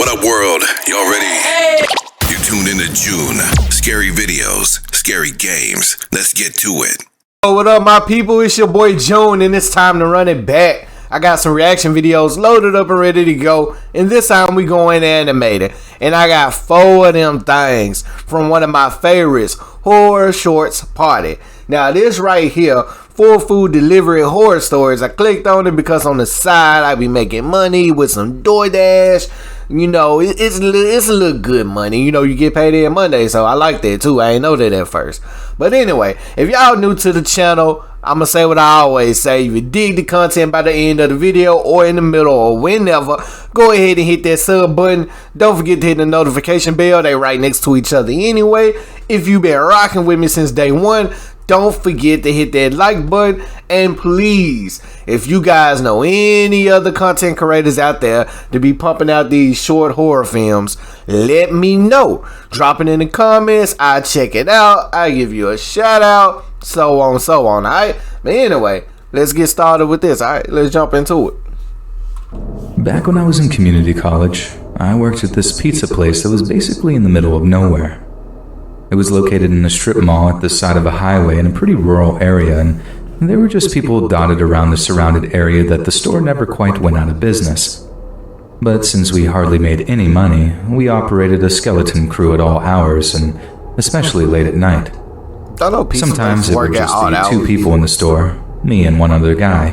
What up, world? Y'all ready? You tuned into June. Scary videos, scary games. Let's get to it. What up, my people? It's your boy June, and it's time to run it back. I got some reaction videos loaded up and ready to go, and this time we going animated. And I got 4 of them things from one of my favorites, Horror Shorts Party. Now this right here, full food delivery horror stories. I clicked on it because on the side I be making money with some DoorDash. You know, it's a little good money. You know, you get paid every Monday, so I like that too. I ain't know that at first. But anyway, if y'all new to the channel, I'ma say what I always say. If you dig the content by the end of the video or in the middle or whenever, go ahead and hit that sub button. Don't forget to hit the notification bell. They right next to each other anyway. If you've been rocking with me since day one, don't forget to hit that like button. And please, if you guys know any other content creators out there to be pumping out these short horror films, let me know. Drop it in the comments. I check it out. I give you a shout out. So on, so on. Alright? But anyway, let's get started with this. Alright, let's jump into it. Back when I was in community college, I worked at this pizza place that was basically in the middle of nowhere. It was located in a strip mall at the side of a highway in a pretty rural area, and there were just people dotted around the surrounded area that the store never quite went out of business. But since we hardly made any money, we operated a skeleton crew at all hours, and especially late at night. Sometimes it would just be 2 people in the store, me and one other guy.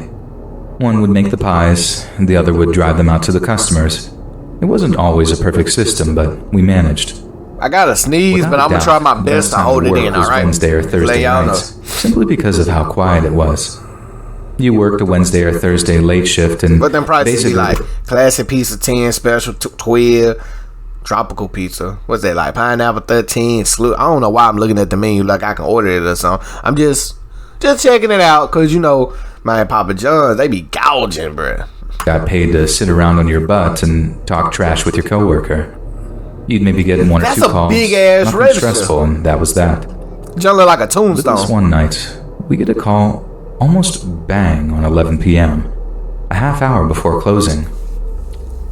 One would make the pies, and the other would drive them out to the customers. It wasn't always a perfect system, but we managed. I gotta sneeze, but I'm gonna try my best to hold it in, alright? Wednesday or Thursday nights, simply because of how quiet it was. You worked a Wednesday or Thursday late shift, and but then prices be like classic pizza 10, special 12, tropical pizza. What's that like? Pineapple 13, I don't know why I'm looking at the menu like I can order it or something. I'm just checking it out, cause you know, my Papa John's, they be gouging, bruh. Got paid to sit around on your butt and talk trash with your coworker. You'd maybe get 1 or 2 calls. That's a big ass Nothing register. Stressful, and that was that. Just look like a tombstone. But this one night, we get a call almost bang on 11 p.m., a half hour before closing.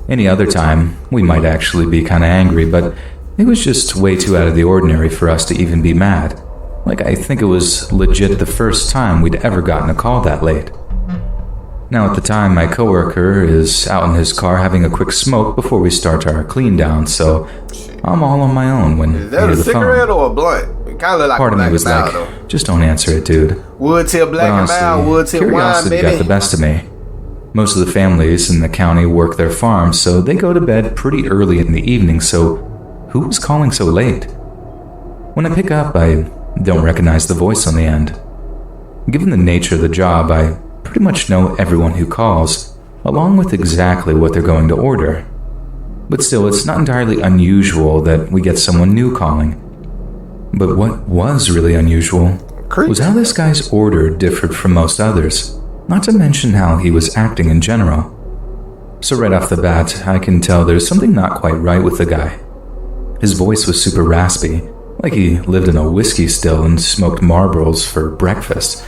Any other time, we might actually be kind of angry, but it was just way too out of the ordinary for us to even be mad. Like, I think it was legit the first time we'd ever gotten a call that late. Now, at the time, my coworker is out in his car having a quick smoke before we start our clean down, so I'm all on my own when I hear the phone. Is that a cigarette or a blunt? It kind of like part of me was like, just don't answer it, dude. Wood till black and mild, wood till wine, curiosity baby. got the best of me. Most of the families in the county work their farms, so they go to bed pretty early in the evening, so who was calling so late? When I pick up, I don't recognize the voice on the end. Given the nature of the job, I pretty much know everyone who calls, along with exactly what they're going to order. But still, it's not entirely unusual that we get someone new calling. But what was really unusual was how this guy's order differed from most others, not to mention how he was acting in general. So right off the bat, I can tell there's something not quite right with the guy. His voice was super raspy, like he lived in a whiskey still and smoked Marlboros for breakfast.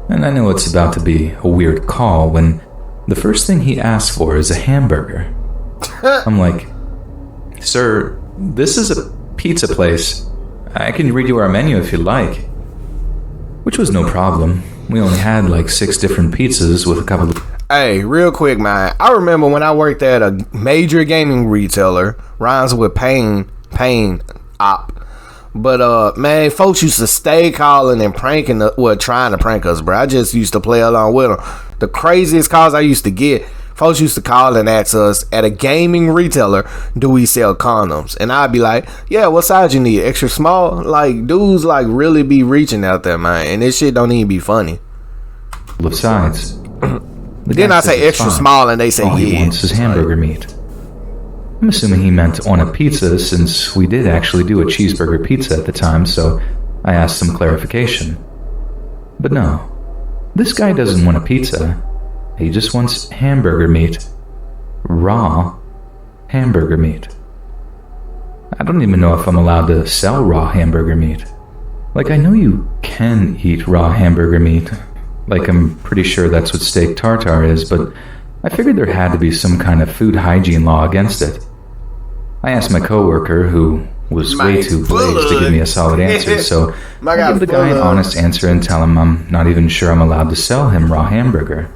And I know it's about to be a weird call when the first thing he asks for is a hamburger. I'm like, sir, this is a pizza place. I can read you our menu if you'd like. Which was no problem. We only had like 6 different pizzas with a couple of... Hey, real quick, man. I remember when I worked at a major gaming retailer, rhymes with pain op. But, man, folks used to stay calling and trying to prank us, bro. I just used to play along with them. The craziest calls I used to get, folks used to call and ask us at a gaming retailer, do we sell condoms? And I'd be like, yeah, what size you need? Extra small? Like, dudes, like, really be reaching out there, man. And this shit don't even be funny. Of sides. Then I say extra small and they say, all he wants is hamburger meat. I'm assuming he meant on a pizza, since we did actually do a cheeseburger pizza at the time, so I asked some clarification. But no, this guy doesn't want a pizza. He just wants hamburger meat. Raw hamburger meat. I don't even know if I'm allowed to sell raw hamburger meat. Like, I know you can eat raw hamburger meat. Like, I'm pretty sure that's what steak tartare is, but I figured there had to be some kind of food hygiene law against it. I asked my coworker, who was way too blazed to give me a solid answer, so I gave the guy an honest answer and tell him I'm not even sure I'm allowed to sell him raw hamburger.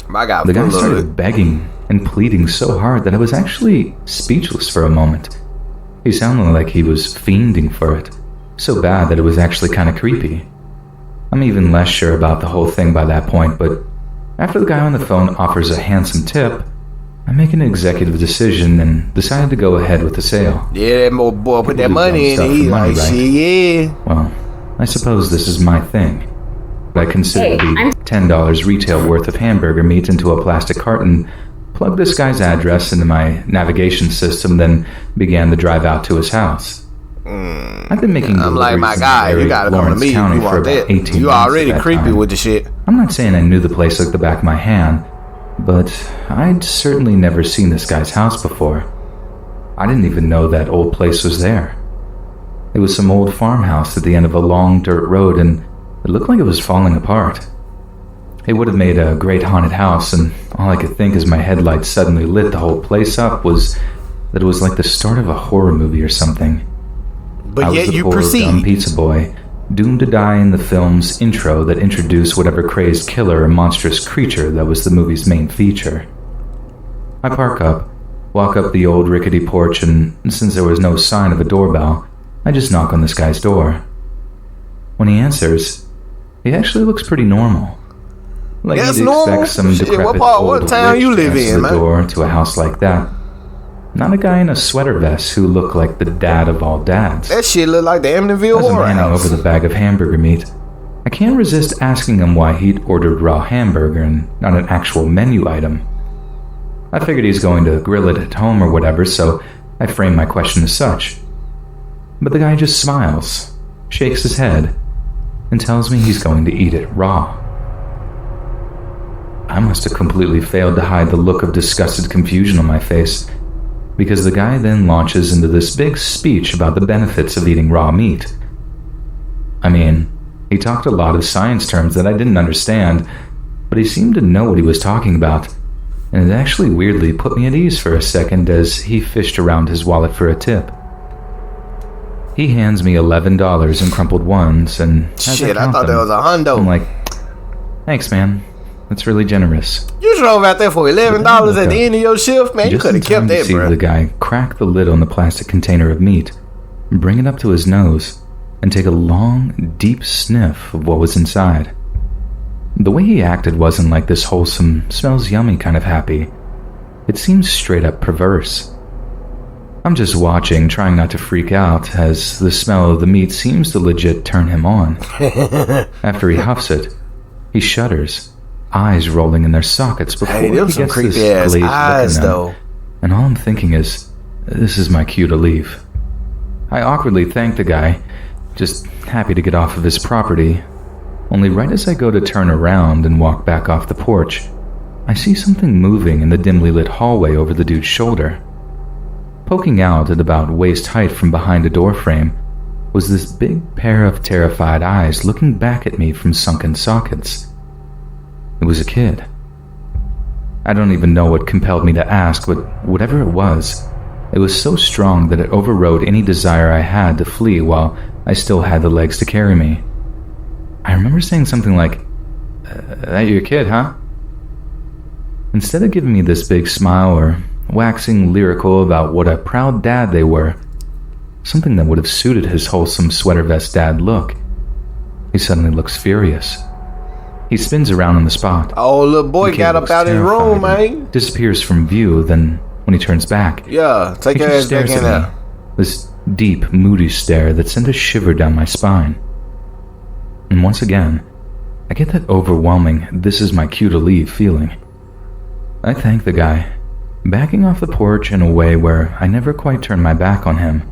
The guy started begging and pleading so hard that I was actually speechless for a moment. He sounded like he was fiending for it, so bad that it was actually kind of creepy. I'm even less sure about the whole thing by that point, but after the guy on the phone offers a handsome tip, I make an executive decision and decided to go ahead with the sale. Yeah, that boy put that money in and he's like, shit, yeah. Well, I suppose this is my thing. I considered the $10 retail worth of hamburger meat into a plastic carton, plugged this guy's address into my navigation system, then began the drive out to his house. I've been making I'm like, my guy, you gotta come to me. County You want that? 18 You already creepy time. with the shit. I'm not saying I knew the place like the back of my hand, but I'd certainly never seen this guy's house before. I didn't even know that old place was there. It was some old farmhouse at the end of a long dirt road, and it looked like it was falling apart. It would have made a great haunted house, and all I could think as my headlights suddenly lit the whole place up was that it was like the start of a horror movie or something. But yet you dumb proceed. pizza boy, doomed to die in the film's intro that introduced whatever crazed killer or monstrous creature that was the movie's main feature. I park up, walk up the old rickety porch, and since there was no sign of a doorbell, I just knock on this guy's door. When he answers, he actually looks pretty normal. Like That's you'd normal? expect some Shit, decrepit what old town witch you live to answer in, the man? door to a house like that. Not a guy in a sweater vest who looked like the dad of all dads. That shit look like the Amityville As I'm Horror handing House. over the bag of hamburger meat, I can't resist asking him why he'd ordered raw hamburger and not an actual menu item. I figured he's going to grill it at home or whatever, so I frame my question as such. But the guy just smiles, shakes his head, and tells me he's going to eat it raw. I must have completely failed to hide the look of disgusted confusion on my face, because the guy then launches into this big speech about the benefits of eating raw meat. I mean, he talked a lot of science terms that I didn't understand, but he seemed to know what he was talking about, and it actually weirdly put me at ease for a second as he fished around his wallet for a tip. He hands me $11 in crumpled ones, and as Shit, I count thought them, that was a hundo. I'm like, thanks, man. That's really generous. You drove out there for $11 at the end of your shift, man. You Just could in have kept time to that, see bro. the guy crack the lid on the plastic container of meat, bring it up to his nose, and take a long, deep sniff of what was inside. The way he acted wasn't like this wholesome, smells yummy kind of happy. It seemed straight up perverse. I'm just watching, trying not to freak out, as the smell of the meat seems to legit turn him on. After he huffs it, he shudders, eyes rolling in their sockets before Hey, he them gets some this creepy ass glazed look eyes, in them. though. And all I'm thinking is, this is my cue to leave. I awkwardly thank the guy, just happy to get off of his property. Only right as I go to turn around and walk back off the porch, I see something moving in the dimly lit hallway over the dude's shoulder. Poking out at about waist height from behind a doorframe was this big pair of terrified eyes looking back at me from sunken sockets. It was a kid. I don't even know what compelled me to ask, but whatever it was so so that it overrode any desire I had to flee while I still had the legs to carry me. I remember saying something like, that your kid, huh? Instead of giving me this big smile or waxing lyrical about what a proud dad they were, something that would have suited his wholesome sweater vest dad look, he suddenly looks furious. He spins around on the spot. Oh, little boy The kid got up looks out his terrified room, and man. disappears from view, then when he turns back, Yeah, take he your just ass back stares in at there. me. This deep, moody stare that sent a shiver down my spine. And once again, I get that overwhelming, this is my cue to leave feeling. I thank the guy, backing off the porch in a way where I never quite turn my back on him.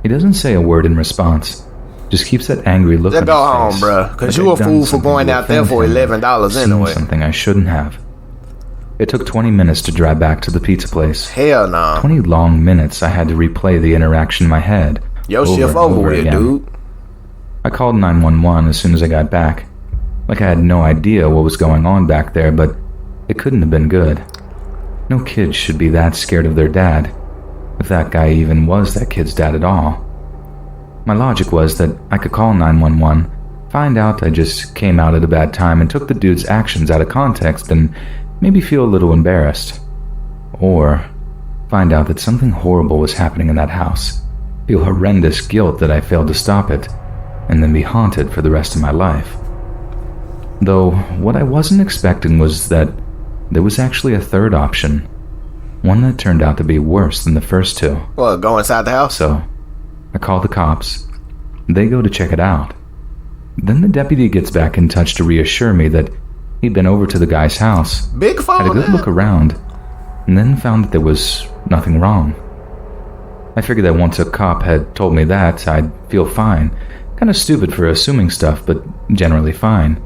He doesn't say a word in response, just keeps that angry look Just on go his home, face, bruh, 'cause like you a I'd done fool for something going to out there for offend him, $11 seen anyway. something I shouldn't have. It took 20 minutes to drive back to the pizza place. Hell nah. 20 long minutes I had to replay the interaction in my head. Your shift and over with, again. dude. I called 911 as soon as I got back. Like I had no idea what was going on back there, but it couldn't have been good. No kids should be that scared of their dad. if that guy even was that kid's dad at all. My logic was that I could call 911, find out I just came out at a bad time and took the dude's actions out of context and maybe feel a little embarrassed. Or find out that something horrible was happening in that house, feel horrendous guilt that I failed to stop it, and then be haunted for the rest of my life. Though what I wasn't expecting was that there was actually a third option, one that turned out to be worse than the first two. What, go inside the house? So, I call the cops. They go to check it out. Then the deputy gets back in touch to reassure me that he'd been over to the guy's house, Big phone. had a good look around, and then found that there was nothing wrong. I figured that once a cop had told me that, I'd feel fine. Kind of stupid for assuming stuff, but generally fine.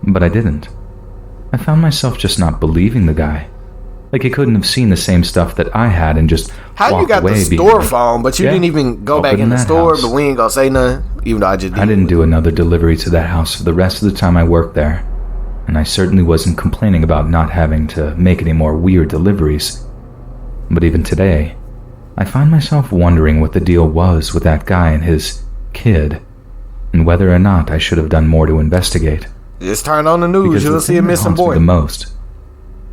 But I didn't. I found myself just not believing the guy. Like he couldn't have seen the same stuff that I had and just How walked you got away the being store like, phone, but you "Yeah, didn't even go back open in the that store, house." but we ain't gonna say nothing, even though I just did. I didn't do another delivery to that house for the rest of the time I worked there, and I certainly wasn't complaining about not having to make any more weird deliveries. But even today, I find myself wondering what the deal was with that guy and his kid, and whether or not I should have done more to investigate. Just turn on the news, Because you'll the see thing a that missing haunts me boy. the most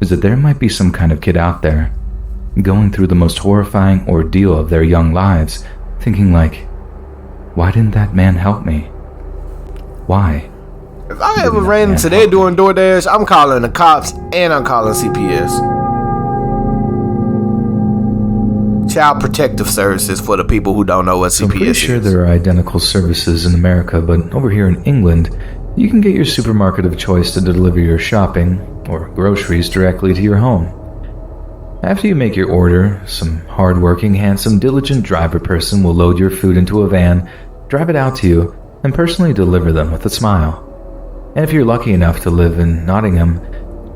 is that there might be some kind of kid out there going through the most horrifying ordeal of their young lives, thinking like, why didn't that man help me? Why? If I ever ran into there doing DoorDash, I'm calling the cops and I'm calling CPS. Child Protective Services for the people who don't know what So I'm pretty CPS sure is. there are identical services in America, but over here in England, you can get your supermarket of choice to deliver your shopping or groceries directly to your home. After you make your order, some hardworking, handsome, diligent driver person will load your food into a van, drive it out to you, and personally deliver them with a smile. And if you're lucky enough to live in Nottingham,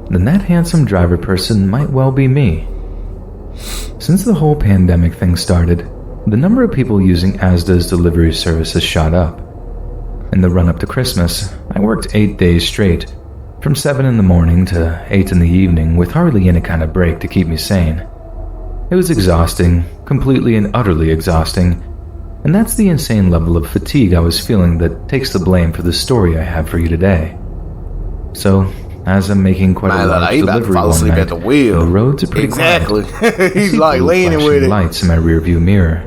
then that handsome driver person might well be me. Since the whole pandemic thing started, the number of people using Asda's delivery service has shot up. In the run-up to Christmas, I worked 8 days straight, from 7 in the morning to 8 in the evening, with hardly any kind of break to keep me sane. It was exhausting, completely and utterly exhausting, and that's the insane level of fatigue I was feeling that takes the blame for the story I have for you today. So, as I'm making quite a large he about to delivery fall one asleep night, at the wheel. the roads are pretty Exactly. quiet. He's See like blue leaning flashing with it. lights in my rearview mirror.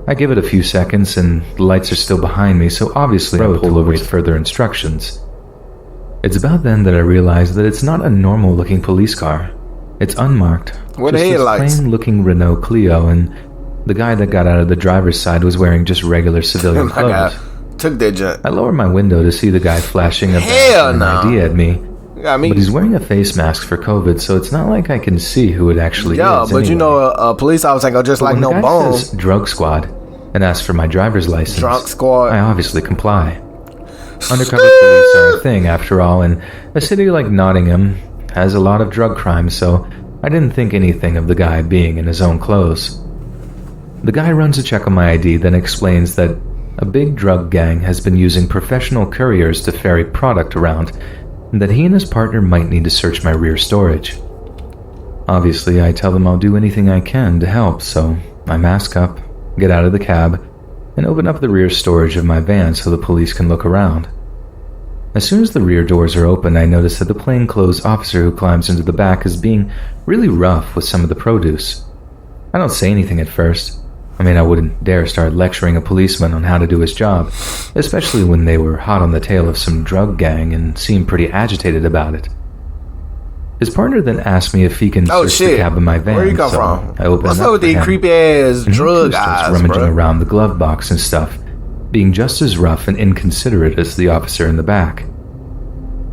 I give it a few seconds and the lights are still behind me, so obviously I pull over with further instructions. It's about then that I realize that it's not a normal looking police car. It's unmarked. What just this headlights? plain looking Renault Clio, and the guy that got out of the driver's side was wearing just regular Oh civilian my God. clothes. Took that junk. I lower my window to see the guy flashing a Hell an no. ID at me. You got me. But he's wearing a face mask for COVID, so it's not like I can see who it actually Yeah, is. but you anyway. know, a police officer ain't gonna just like When the no guy bones. says drug squad and asks for my driver's license, Drunk squad. I obviously comply. Undercover police are a thing after all, and a city like Nottingham has a lot of drug crime, so I didn't think anything of the guy being in his own clothes. The guy runs a check on my ID, then explains that a big drug gang has been using professional couriers to ferry product around, and that he and his partner might need to search my rear storage. Obviously, I tell them I'll do anything I can to help, so I mask up, get out of the cab, and open up the rear storage of my van so the police can look around. As soon as the rear doors are open, I notice that the plainclothes officer who climbs into the back is being really rough with some of the produce. I don't say anything at first. I mean, I wouldn't dare start lecturing a policeman on how to do his job, especially when they were hot on the tail of some drug gang and seemed pretty agitated about it. His partner then asked me if he can Oh search the shit! cab of my van. Where you come so from? I opened What's it up with for these him, creepy ass and he drug starts eyes, rummaging bro? around the glove box and stuff, being just as rough and inconsiderate as the officer in the back.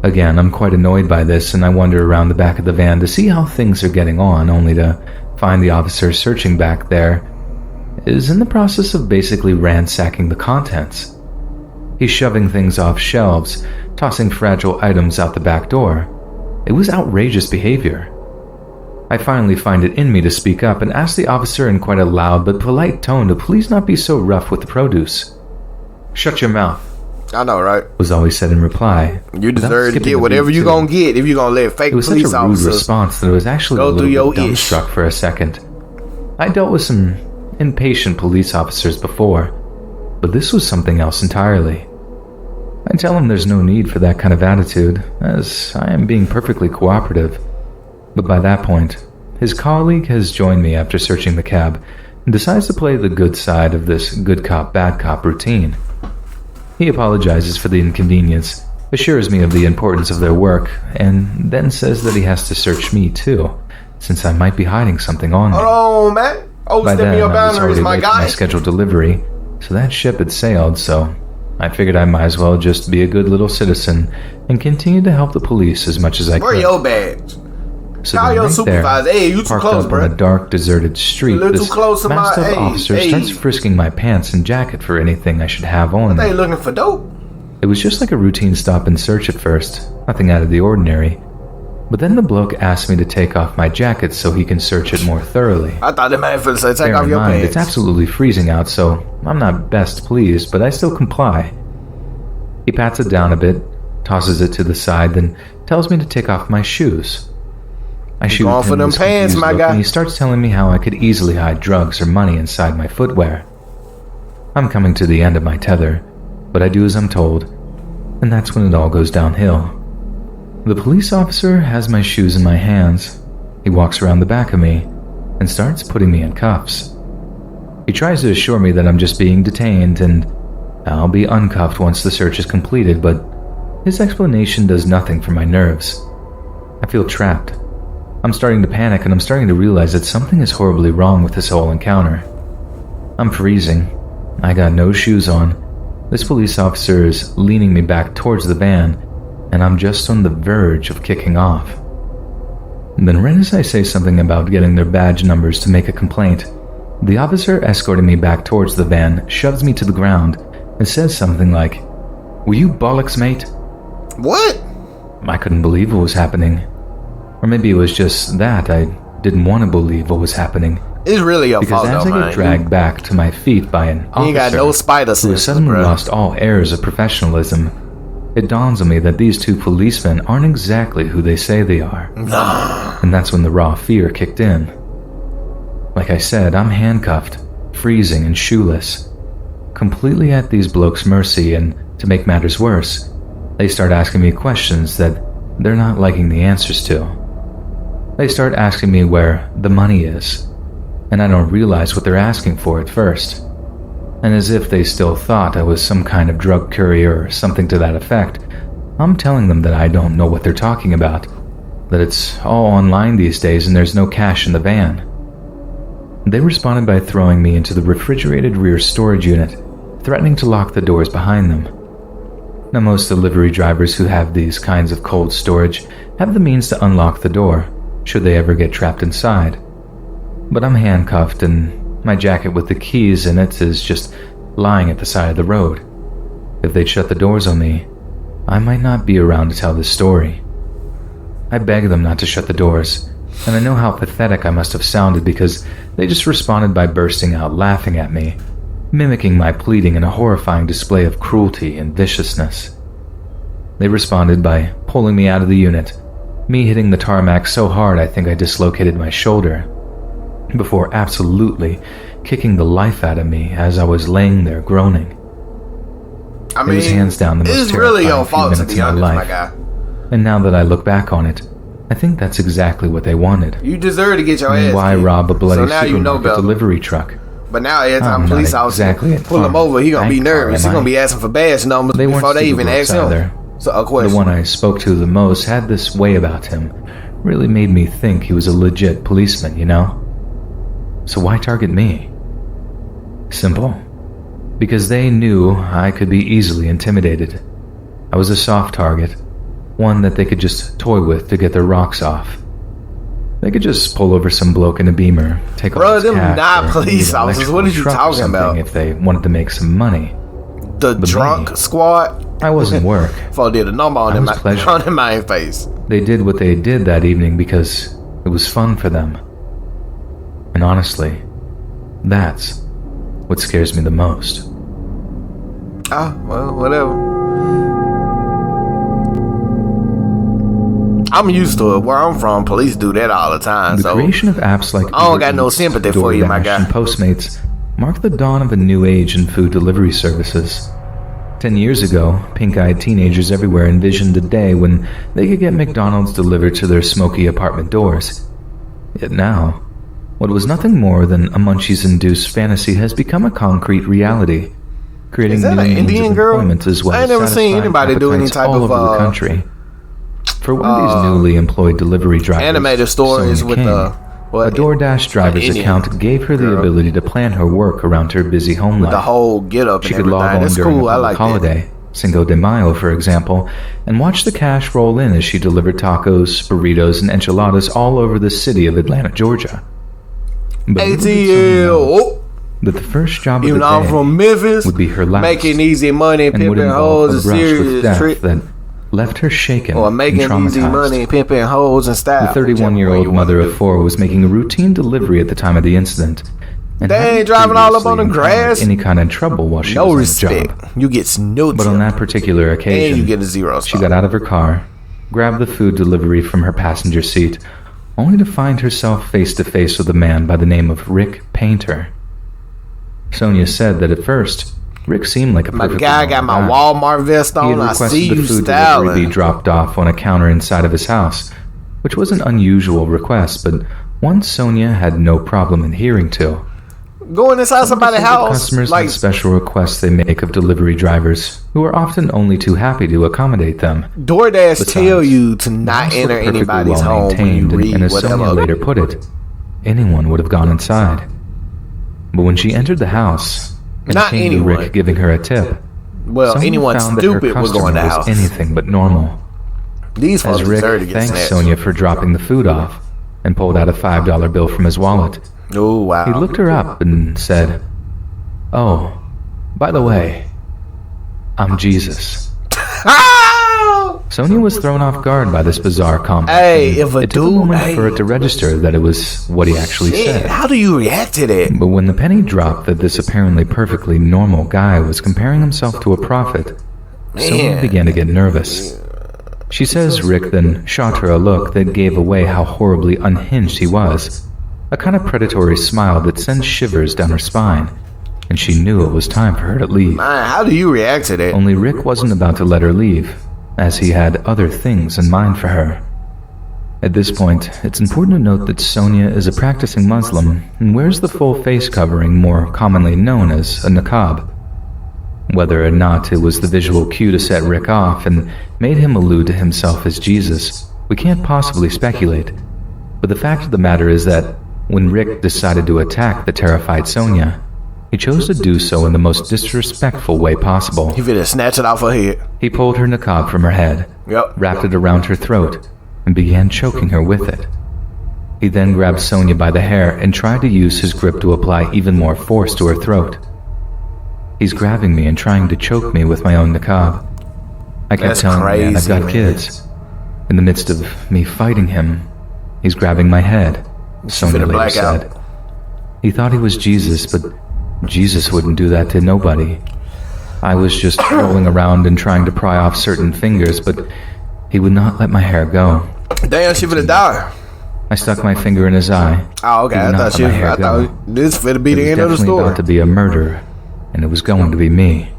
Again, I'm quite annoyed by this, and I wander around the back of the van to see how things are getting on, only to find the officer searching back there is in the process of basically ransacking the contents. He's shoving things off shelves, tossing fragile items out the back door. It was outrageous behavior. I finally find it in me to speak up and ask the officer in quite a loud but polite tone to please not be so rough with the produce. "Shut your mouth," I know, right? was all he said in reply. You without deserve to skipping get a whatever beat, you too. gonna get if you gonna let fake It was such police a rude officers. response that I was actually Go a through little your bit ish. dumbstruck for a second. I dealt with some impatient police officers before, but this was something else entirely. I tell him there's no need for that kind of attitude, as I am being perfectly cooperative. But by that point, his colleague has joined me after searching the cab and decides to play the good side of this good cop, bad cop routine. He apologizes for the inconvenience, assures me of the importance of their work, and then says that he has to search me too, since I might be hiding something on me. Hold on, man. By Overstepping then, your I was boundaries, already my late for guy. my scheduled delivery, so that ship had sailed, so I figured I might as well just be a good little citizen and continue to help the police as much as I Where could. your badge? So Call then your right supervisor. there, Hey, you too parked close, up bro. on a dark, deserted street, A little this too close to my- masked-up hey, officer hey. starts frisking my pants and jacket for anything I should have on They me. looking for dope. It was just like a routine stop and search at first, nothing out of the ordinary. But then the bloke asked me to take off my jacket so he can search it more thoroughly. I thought the man for say take Bear off in your mind, pants. it's absolutely freezing out, so I'm not best pleased, but I still comply. He pats it down a bit, tosses it to the side, then tells me to take off my shoes. I shoot going for him them this pants, confused my look, guy. and he starts telling me how I could easily hide drugs or money inside my footwear. I'm coming to the end of my tether, but I do as I'm told, and that's when it all goes downhill. The police officer has my shoes in my hands. He walks around the back of me and starts putting me in cuffs. He tries to assure me that I'm just being detained and I'll be uncuffed once the search is completed, but his explanation does nothing for my nerves. I feel trapped. I'm starting to panic and I'm starting to realize that something is horribly wrong with this whole encounter. I'm freezing. I got no shoes on. This police officer is leaning me back towards the van, and I'm just on the verge of kicking off. Then right as I say something about getting their badge numbers to make a complaint, the officer escorting me back towards the van shoves me to the ground and says something like, "Were you bollocks, mate?" What? I couldn't believe what was happening. Or maybe it was just that I didn't want to believe what was happening. It's really your Because fault, as though, I man. get dragged back to my feet by an You ain't got officer no spider who has sense, suddenly bro. lost all airs of professionalism, it dawns on me that these two policemen aren't exactly who they say they are. And that's when the raw fear kicked in. Like I said, I'm handcuffed, freezing and shoeless, completely at these blokes' mercy, and to make matters worse, they start asking me questions that they're not liking the answers to. They start asking me where the money is, and I don't realize what they're asking for at first. And as if they still thought I was some kind of drug courier or something to that effect, I'm telling them that I don't know what they're talking about, that it's all online these days and there's no cash in the van. They responded by throwing me into the refrigerated rear storage unit, threatening to lock the doors behind them. Now, most delivery drivers who have these kinds of cold storage have the means to unlock the door, should they ever get trapped inside. But I'm handcuffed and my jacket with the keys in it is just lying at the side of the road. If they'd shut the doors on me, I might not be around to tell this story. I beg them not to shut the doors, and I know how pathetic I must have sounded because they just responded by bursting out laughing at me, mimicking my pleading in a horrifying display of cruelty and viciousness. They responded by pulling me out of the unit, me hitting the tarmac so hard I think I dislocated my shoulder, before absolutely kicking the life out of me as I was laying there groaning. I It was hands down the most it's really your terrifying few fault to minutes be of my honest, my life. guy. And now that I look back on it, I think that's exactly what they wanted. You deserve to get your I mean, ass why kicked. rob a bloody So now you know supermarket better. delivery truck? But now every time I'm police not officer exactly a pull him farm over, he gonna be bank car, nervous. He am gonna I? be asking for badge numbers They weren't before they even superblokes ask him. either. So a question. The one I spoke to the most had this way about him, really made me think he was a legit policeman, you know? So why target me? Simple. Because they knew I could be easily intimidated. I was a soft target, one that they could just toy with to get their rocks off. They could just pull over some bloke in a Beamer, take Bro, off his them cap, not or police maybe an officers. What electrical are you truck or talking something about? if they wanted to make some money. The But drunk me, squad. I wasn't work. For did a number on I them was pleasure. on them my face. They did what they did that evening because it was fun for them. And honestly, that's what scares me the most. Ah, well, whatever. I'm used to it. Where I'm from, police do that all the time. The So creation of apps like I don't got Uber no Eats, sympathy for you, my DoorDash, guy. and Postmates marked the dawn of a new age in food delivery services. 10 years ago, pink-eyed teenagers everywhere envisioned a day when they could get McDonald's delivered to their smoky apartment doors. Yet now, what was nothing more than a Munchies-induced fantasy has become a concrete reality, creating Is that new an means Indian of girl? employment as well I ain't as never seen satisfying anybody do any appetites type all of, over the country. For one of these newly employed delivery drivers, animated stories Sonia with King, the a DoorDash driver's Indian account gave her the girl. ability to plan her work around her busy home life. the whole get up She and could log everything. on That's during cool. a I public like that. holiday, Cinco de Mayo, for example, and watch the cash roll in as she delivered tacos, burritos, and enchiladas all over the city of Atlanta, Georgia. But little did Sonia ATL. know Oh, that the first job of you the know I'm day from Memphis. would be her last, making easy money, and would pimping involve hoes, a and brush with serious death trick. that left her shaken Or and making easy traumatized. money, pimping hoes and style. The 31-year-old mother of four was making a routine delivery at the time of the incident. And They hadn't ain't driving all up on the previously encountered grass. any kind of trouble while she No was on the respect. job. You get no But on that particular and occasion, you get a zero. she got out of her car, grabbed the food delivery from her passenger seat, only to find herself face to face with a man by the name of Rick Painter. Sonia said that at first, Rick seemed like a My perfectly guy got my normal guy. Walmart vest He had on. I requested see the you food delivery be styling. dropped off on a counter inside of his house, which was an unusual request, but one Sonia had no problem adhering to. Going inside somebody's Some of the house, customers like have special requests they make of delivery drivers, who are often only too happy to accommodate them. DoorDash Besides, tell you to The not house enter looked perfectly anybody's home when you well-maintained, read and as Sonia whatever. later put it, anyone would have gone inside. But when she entered the house, and Not came to anyone. Rick giving her a tip, Well, Sonia anyone found that her stupid was customer going to the was house. anything but normal. These folks As Rick deserve to get thanked snatched. Sonia for dropping the food off and pulled out a $5 bill from his wallet, Oh wow. he looked her up and said, "Oh, by the way, I'm Jesus." Ah! Sonia was thrown off guard by this bizarre comment. Hey, and if a it took a dude- moment hey. for it to register that it was what he actually Shit, said. how do you react to that? But when the penny dropped that this apparently perfectly normal guy was comparing himself to a prophet, Sonia Man. began to get nervous. She says Rick then shot her a look that gave away how horribly unhinged he was, a kind of predatory smile that sent shivers down her spine, and she knew it was time for her to leave. Man, how do you react to that? Only Rick wasn't about to let her leave, as he had other things in mind for her. At this point, it's important to note that Sonia is a practicing Muslim and wears the full face covering more commonly known as a niqab. Whether or not it was the visual cue to set Rick off and made him allude to himself as Jesus, we can't possibly speculate. But the fact of the matter is that when Rick decided to attack the terrified Sonia, he chose to do so in the most disrespectful way possible. He finna snatch it off her head. He pulled her niqab from her head, Yep. wrapped it around her throat, and began choking her with it. He then grabbed Sonia by the hair and tried to use his grip to apply even more force to her throat. He's grabbing me and trying to choke me with my own niqab. I kept That's telling the man I've crazy, got man. kids. In the midst of me fighting him, he's grabbing my head, Sonia finna later black out. said. He thought he was Jesus, but Jesus wouldn't do that to nobody. I was just rolling around and trying to pry off certain fingers, but he would not let my hair go. Damn, she finna die. I stuck my finger in his eye. Oh, okay. He I would not thought let she my was. hair I go. thought this finna be It the was end of the definitely about story. to be a murder, and it was going to be me.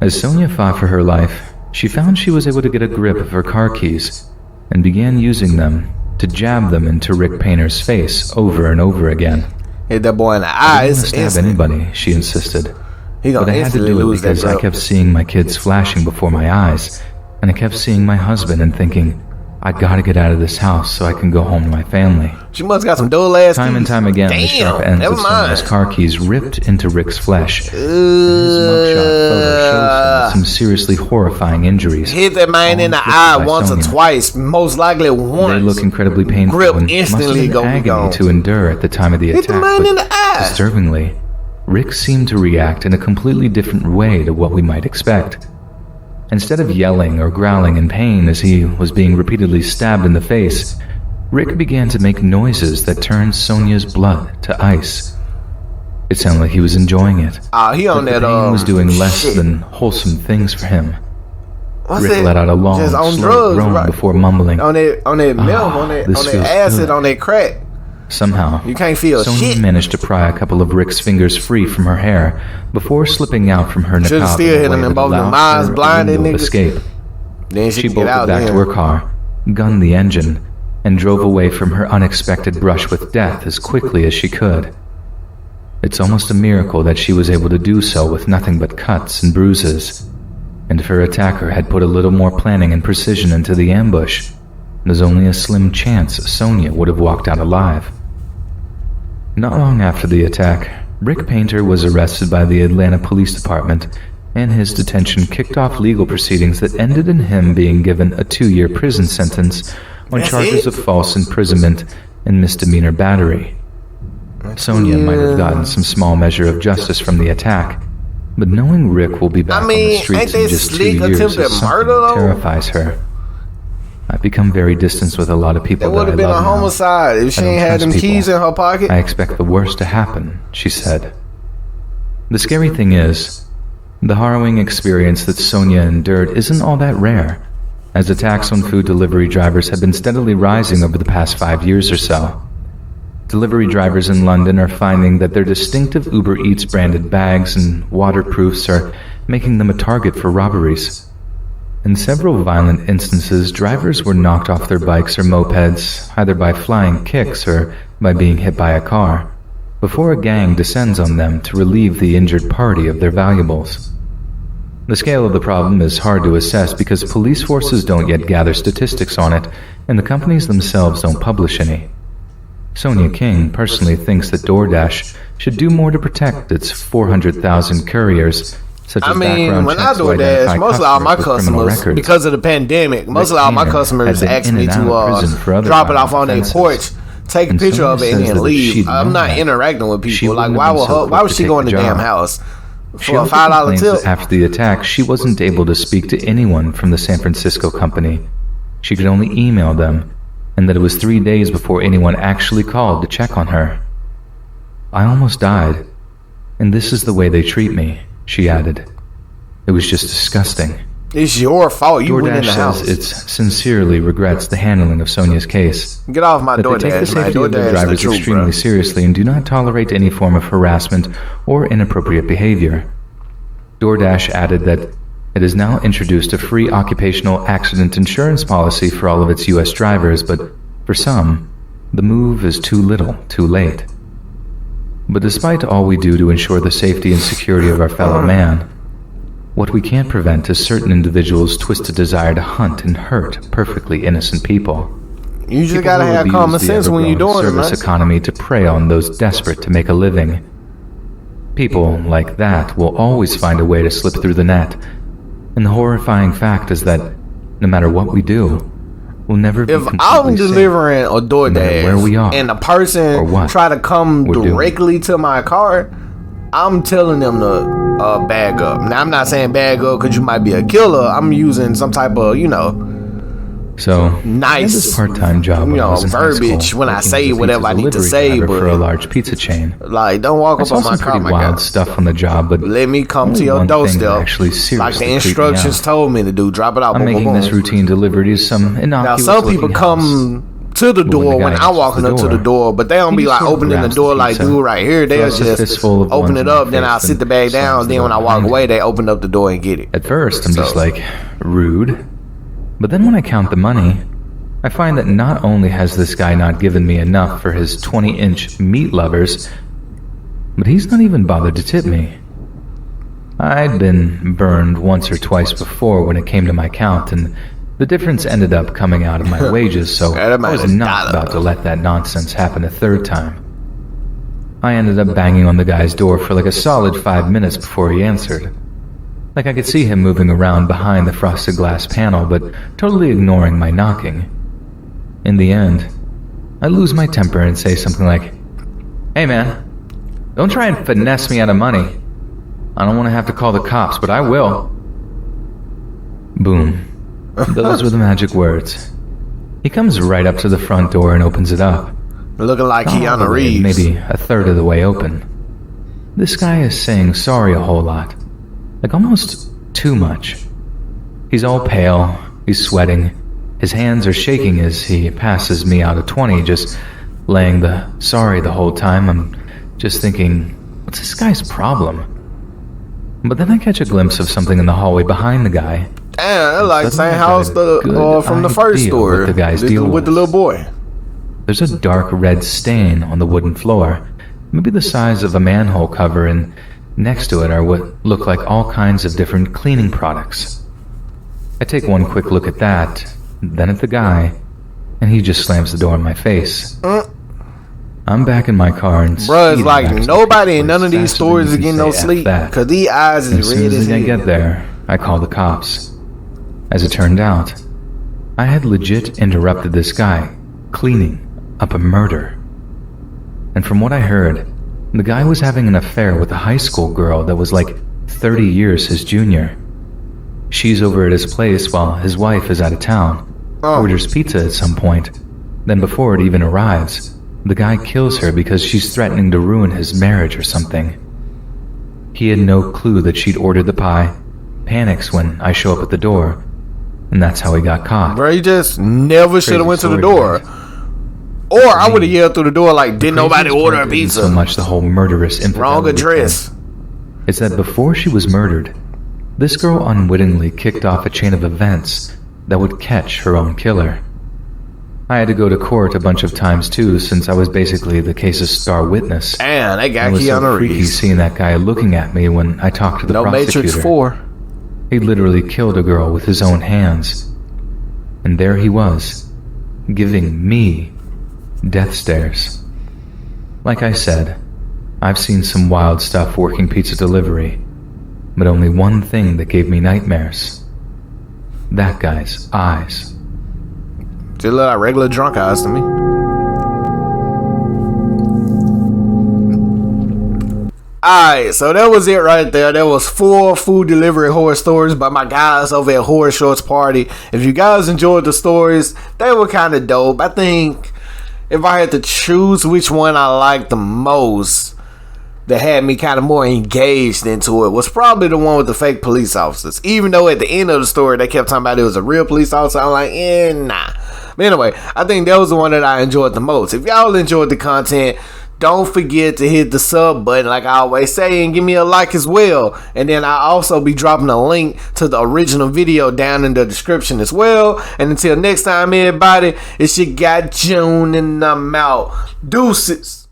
As Sonia fought for her life, she found she was able to get a grip of her car keys and began using them to jab them into Rick Painter's face over and over again. Hit that boy in the I eye. didn't It's want to stab instant. anybody, she insisted. He But gonna I had to instantly do it lose that because I belt. kept seeing my kids flashing before my eyes, and I kept seeing my husband and thinking, I gotta get out of this house so I can go home to my family. She must got some dull ass Time and keys. time again, the Damn, sharp ends never of Sonia's mind. car keys ripped into Rick's flesh. His mugshot photo shows him some seriously horrifying injuries. Hit that man in the inflicted eye by once or Sonia. twice. Most likely They once. look incredibly painful Grip and must have instantly been go be agony gone. to endure at the time of the Hit the attack. man but in the eye. disturbingly, Rick seemed to react in a completely different way to what we might expect. Instead of yelling or growling in pain as he was being repeatedly stabbed in the face, Rick began to make noises that turned Sonia's blood to ice. It sounded like he was enjoying it. He on The that pain was doing less shit. than wholesome things for him. Rick let out a long, just on slow drugs, groan right? before mumbling. On that milk, on that this feels acid, good. on that crack. Somehow, You can't feel Sonia shit. managed to pry a couple of Rick's fingers free from her hair before slipping out from her Should've niqab still in a hit way him in that both the allowed eyes, her a blinded window of niggas. escape. Then she She can get out bolted back then. to her car, gunned the engine, and drove away from her unexpected brush with death as quickly as she could. It's almost a miracle that she was able to do so with nothing but cuts and bruises. And if her attacker had put a little more planning and precision into the ambush, there's only a slim chance Sonia would have walked out alive. Not long after the attack, Rick Painter was arrested by the Atlanta Police Department, and his detention kicked off legal proceedings that ended in him being given a 2-year prison sentence on charges of false imprisonment and misdemeanor battery. Sonia might have gotten some small measure of justice from the attack, but knowing Rick will be back on the ain't streets in that just 2 slick years attempted is something murder, that though? terrifies her. I've become very distant with a lot of people It that would I have been love a now. homicide if she I don't ain't had trust them people. keys in her pocket. I expect the worst to happen, she said. The scary thing is, the harrowing experience that Sonia endured isn't all that rare, as attacks on food delivery drivers have been steadily rising over the past 5 years or so. Delivery drivers in London are finding that their distinctive Uber Eats branded bags and waterproofs are making them a target for robberies. In several violent instances, drivers were knocked off their bikes or mopeds, either by flying kicks or by being hit by a car, before a gang descends on them to relieve the injured party of their valuables. The scale of the problem is hard to assess because police forces don't yet gather statistics on it, and the companies themselves don't publish any. Sonia King personally thinks that DoorDash should do more to protect its 400,000 couriers, such as I mean, background when I checks to do identify that, most of all my with criminal customers, records. because of the pandemic, most of Rick all my Painter customers had been ask in me and out of prison for to other drop it off violent on their offenses. porch, take a And picture of it, Sonia and says then that if leave. she'd I'm known not that, interacting with she people. Like, wouldn't why have been would so her, why quick would to she take go in the the damn job. house She for a also $5 complains tip? that after the attack, she wasn't able to speak to anyone from the San Francisco company. She could only email them, and that it was 3 days before anyone actually called to check on her. I almost died, and this is the way they treat me, she added. It was just disgusting. It's your fault. You went in DoorDash the house. says it sincerely regrets the handling of Sonia's case. Get off my That they take the DoorDash, man. safety of their DoorDash drivers the truth, extremely bro. seriously and do not tolerate any form of harassment or inappropriate behavior. DoorDash added that it has now introduced a free occupational accident insurance policy for all of its U.S. drivers, but for some, the move is too little, too late. But despite all we do to ensure the safety and security of our fellow man, what we can't prevent is certain individuals' twisted desire to hunt and hurt perfectly innocent people. You just People gotta who have abuse common the sense when you're ever-growing doing it, service man. economy to prey on those desperate to make a living. People like that will always find a way to slip through the net. And the horrifying fact is that no matter what we do, we'll never be If completely I'm safe. delivering a matter DoorDash where we are and the or person what try to come we're doing. directly to my car, I'm telling them to bag up. Now, I'm not saying bag up because you might be a killer. I'm using some type of, So, I had nice, this part-time job when I was in high verbiage school, when I working say as a whatever pizza I need to delivery say, driver for a but large pizza chain. like, don't walk I up saw on my some car, pretty my wild guy. stuff on the job, but Let me come to only your one thing that doorstep, actually like seriously the creeped me instructions out. told me to do. Drop it out. I'm boom, boom, making this boom. routine delivery to some Now, innocuous some people looking house. come to the when door the when guy I'm walking up answers to the the door, but they don't he be just like sort of opening the grabs door the like pizza, dude right here. They'll throws a just fistful of open ones it in my up, then face I'll sit and the bag down. slams the Then when I door walk behind away, they open up the door and get it. At first, I'm just So- like, rude. But then when I count the money, I find that not only has this guy not given me enough for his 20-inch meat lovers, but he's not even bothered to tip me. I'd been burned once or twice before when it came to my count, and the difference ended up coming out of my wages, so Yeah, that I was might have not died about to let that nonsense happen a third time. I ended up banging on the guy's door for like a solid 5 minutes before he answered. Like I could see him moving around behind the frosted glass panel, but totally ignoring my knocking. In the end, I lose my temper and say something like, "Hey man, don't try and finesse me out of money. I don't want to have to call the cops, but I will." Boom. Those were the magic words. He comes right up to the front door and opens it up. Looking like All the Keanu way, Reeves. maybe a third of the way open. This guy is saying sorry a whole lot. Like almost too much. He's all pale, he's sweating, his hands are shaking as he passes me out a 20, just laying the sorry the whole time. I'm just thinking, what's this guy's problem? But then I catch a glimpse of something in the hallway behind the guy. Damn, that's like the Suddenly same I got house from the first idea story what the guy's with, deal with the was. little boy. There's a dark red stain on the wooden floor, maybe the size of a manhole cover, and next to it are what look like all kinds of different cleaning products. I take one quick look at that, then at the guy, and he just slams the door in my face. I'm back in my car and Bruh, it's speeding like back to the nobody in place none of these faster than stories you is can getting no say F sleep that. because these eyes As is soon red as as I hell. get there, I call the cops. As it turned out, I had legit interrupted this guy cleaning up a murder. And from what I heard, the guy was having an affair with a high school girl that was like 30 years his junior. She's over at his place while his wife is out of town. Orders pizza at some point. Then before it even arrives, the guy kills her because she's threatening to ruin his marriage or something. He had no clue that she'd ordered the pie, panics when I show up at the door, and that's how he got caught. Bro, you just never should have went to the story, door. guys. Or I would have yelled through the door like, didn't nobody Craziest order a part isn't pizza? so much the whole murderous Wrong infidelity address. thing. It's that before she was murdered, this girl unwittingly kicked off a chain of events that would catch her own killer. I had to go to court a bunch of times too, since I was basically the case's star witness. Damn, they got It was so Keanu freaky Reeves. seeing that guy looking at me when I talked to the No prosecutor. Matrix 4. He literally killed a girl with his own hands. And there he was, giving me death stares. Like I said, I've seen some wild stuff working pizza delivery, but only one thing that gave me nightmares. That guy's eyes. Just look like regular drunk eyes to me. Alright, so that was it right there. That was 4 food delivery horror stories by my guys over at Horror Shorts Party. If you guys enjoyed the stories, they were kind of dope. I think if I had to choose which one I liked the most, that had me kind of more engaged into it, was probably the one with the fake police officers. Even though at the end of the story they kept talking about it was a real police officer, I'm like, nah. But anyway, I think that was the one that I enjoyed the most. If y'all enjoyed the content, don't forget to hit the sub button like I always say, and give me a like as well. And then I'll also be dropping a link to the original video down in the description as well. And until next time, everybody, it's your guy June, and I'm out. Deuces.